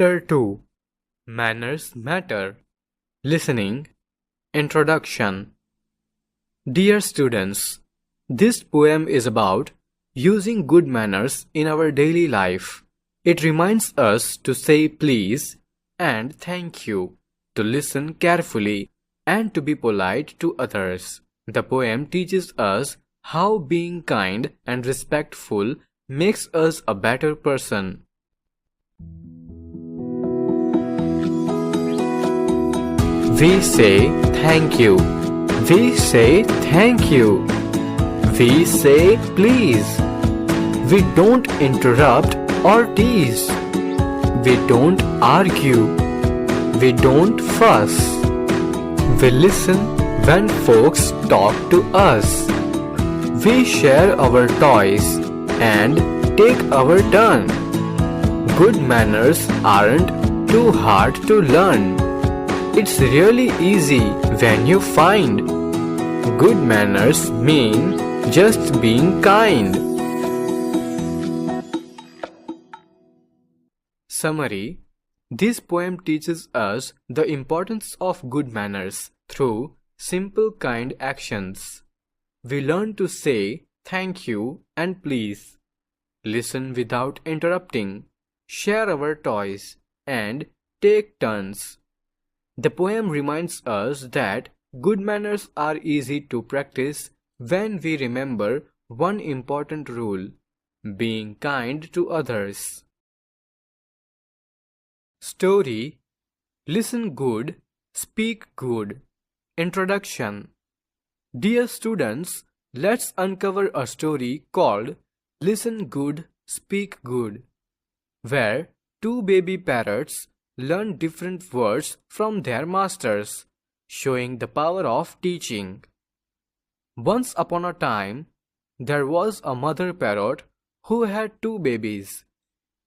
Chapter 2 Manners Matter. Listening. Introduction. Dear students, this poem is about using good manners in our daily life. It reminds us to say please and thank you, to listen carefully, and to be polite to others. The poem teaches us how being kind and respectful makes us a better person. We say thank you. We say thank you. We say please. We don't interrupt or tease. We don't argue. We don't fuss. We listen when folks talk to us. We share our toys and take our turn. Good manners aren't too hard to learn. It's really easy when you find. Good manners mean just being kind. Summary. This poem teaches us the importance of good manners through simple kind actions. We learn to say thank you and please, listen without interrupting, share our toys, and take turns. The poem reminds us that good manners are easy to practice when we remember one important rule: being kind to others. Story. Listen good, speak good. Introduction. Dear students, let's uncover a story called Listen Good, Speak Good, where two baby parrots learn different words from their masters, showing the power of teaching. Once upon a time, there was a mother parrot who had two babies.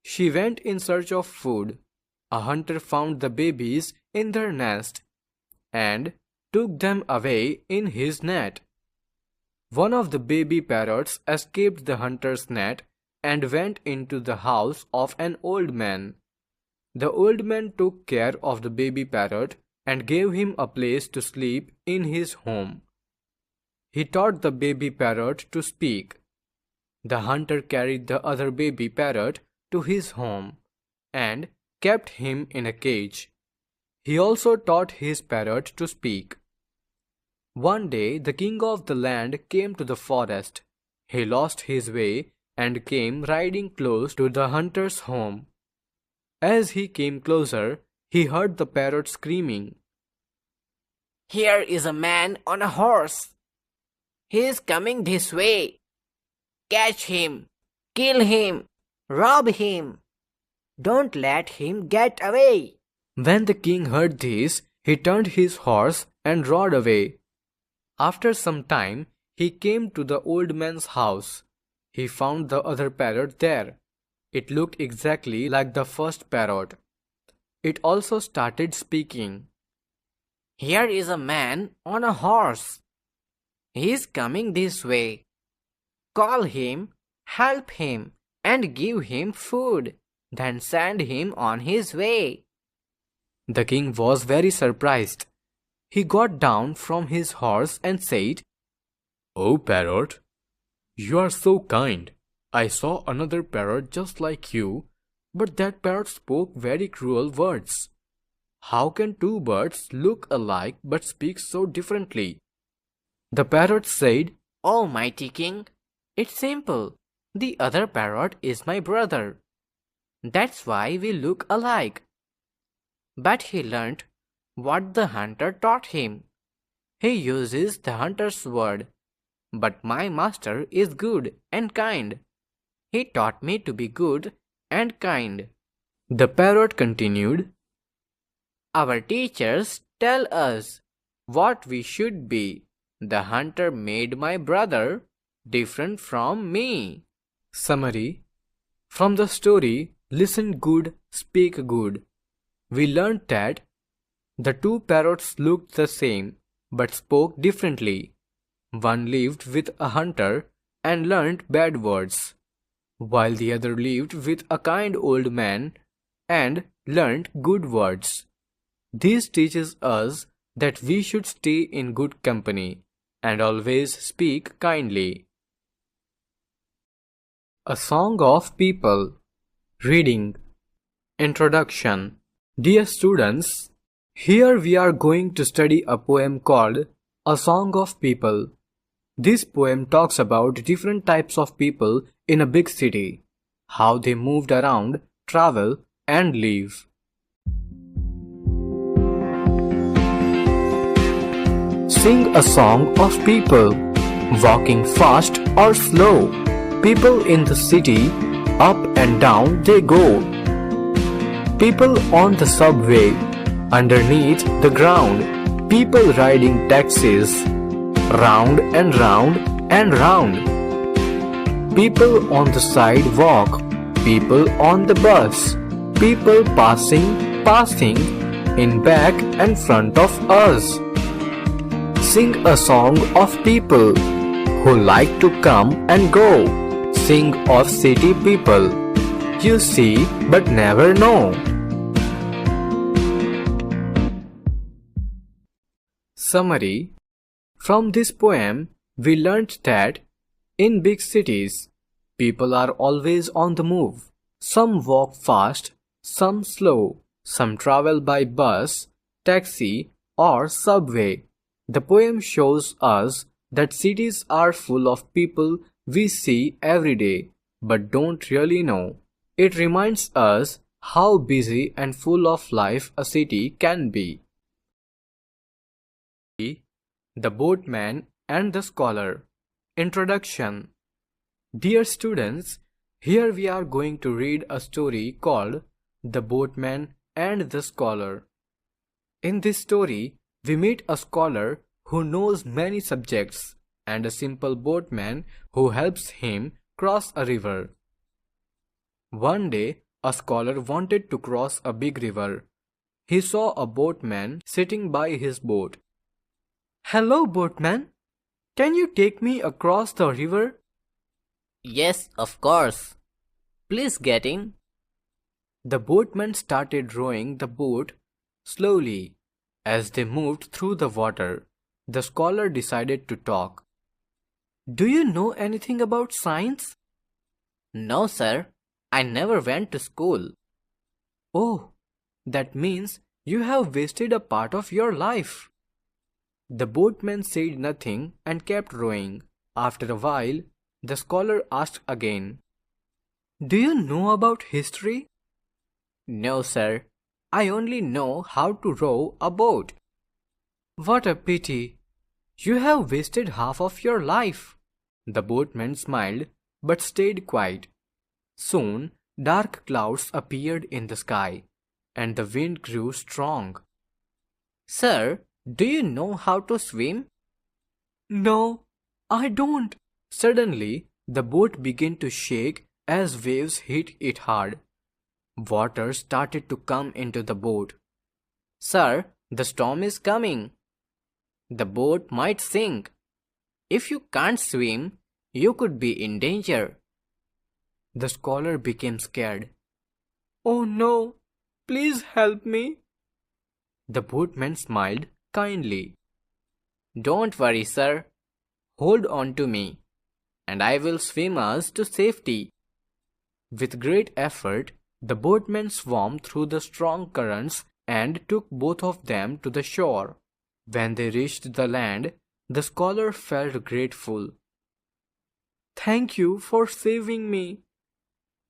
She went in search of food. A hunter found the babies in their nest and took them away in his net. One of the baby parrots escaped the hunter's net and went into the house of an old man. The old man took care of the baby parrot and gave him a place to sleep in his home. He taught the baby parrot to speak. The hunter carried the other baby parrot to his home and kept him in a cage. He also taught his parrot to speak. One day the king of the land came to the forest. He lost his way and came riding close to the hunter's home. As he came closer, he heard the parrot screaming, "Here is a man on a horse. He is coming this way. Catch him, kill him, rob him. Don't let him get away." When the king heard this, he turned his horse and rode away. After some time, he came to the old man's house. He found the other parrot there. It looked exactly like the first parrot. It also started speaking. "Here is a man on a horse. He is coming this way. Call him, help him, and give him food. Then send him on his way." The king was very surprised. He got down from his horse and said, "Oh parrot, you are so kind. I saw another parrot just like you, but that parrot spoke very cruel words. How can two birds look alike but speak so differently?" The parrot said, "Oh mighty king, it's simple. The other parrot is my brother. That's why we look alike." But he learnt what the hunter taught him. He uses the hunter's word. But my master is good and kind. He taught me to be good and kind. The parrot continued, "Our teachers tell us what we should be. The hunter made my brother different from me." Summary. From the story Listen Good, Speak Good, we learned that the two parrots looked the same but spoke differently. One lived with a hunter and learned bad words, while the other lived with a kind old man and learnt good words. This teaches us that we should stay in good company and always speak kindly. A Song of People. Reading. Introduction. Dear students, here we are going to study a poem called A Song of People. This poem talks about different types of people in a big city, how they moved around, travel, and live. Sing a song of people, walking fast or slow. People in the city, up and down they go. People on the subway, underneath the ground. People riding taxis, round and round and round. People on the sidewalk, people on the bus. People passing, in back and front of us. Sing a song of people who like to come and go. Sing of city people you see but never know. Summary. From this poem, we learnt that in big cities, people are always on the move. Some walk fast, some slow, some travel by bus, taxi, or subway. The poem shows us that cities are full of people we see every day but don't really know. It reminds us how busy and full of life a city can be. The Boatman and the Scholar. Introduction. Dear students, here we are going to read a story called The Boatman and the Scholar. In this story, we meet a scholar who knows many subjects and a simple boatman who helps him cross a river. One day, a scholar wanted to cross a big river. He saw a boatman sitting by his boat. "Hello, boatman. Can you take me across the river?" Yes, of course. Please get in. The boatman started rowing the boat slowly. As they moved through the water, the scholar decided to talk. "Do you know anything about science?" No, sir. I never went to school. "Oh, that means you have wasted a part of your life." The boatman said nothing and kept rowing. After a while, the scholar asked again, "Do you know about history?" No, sir. I only know how to row a boat. "What a pity. You have wasted half of your life." The boatman smiled but stayed quiet. Soon, dark clouds appeared in the sky, and the wind grew strong. Sir, do you know how to swim? "No, I don't." Suddenly, the boat began to shake as waves hit it hard. Water started to come into the boat. Sir, the storm is coming. The boat might sink. If you can't swim, you could be in danger. The scholar became scared. "Oh no, please help me." The boatman smiled kindly. Don't worry, sir. Hold on to me, and I will swim us to safety. With great effort, the boatman swam through the strong currents and took both of them to the shore. When they reached the land, the scholar felt grateful. "Thank you for saving me.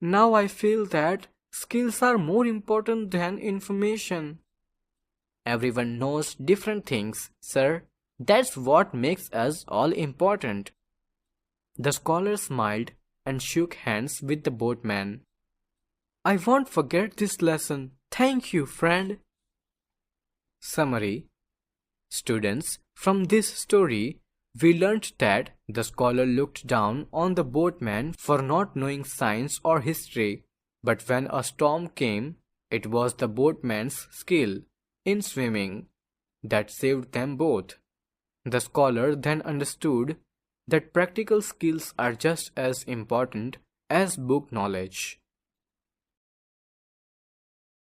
Now I feel that skills are more important than information." Everyone knows different things, sir. That's what makes us all important. The scholar smiled and shook hands with the boatman. "I won't forget this lesson. Thank you, friend." Summary. Students, from this story, we learnt that the scholar looked down on the boatman for not knowing science or history, but when a storm came, it was the boatman's skill in swimming that saved them both. The scholar then understood that practical skills are just as important as book knowledge.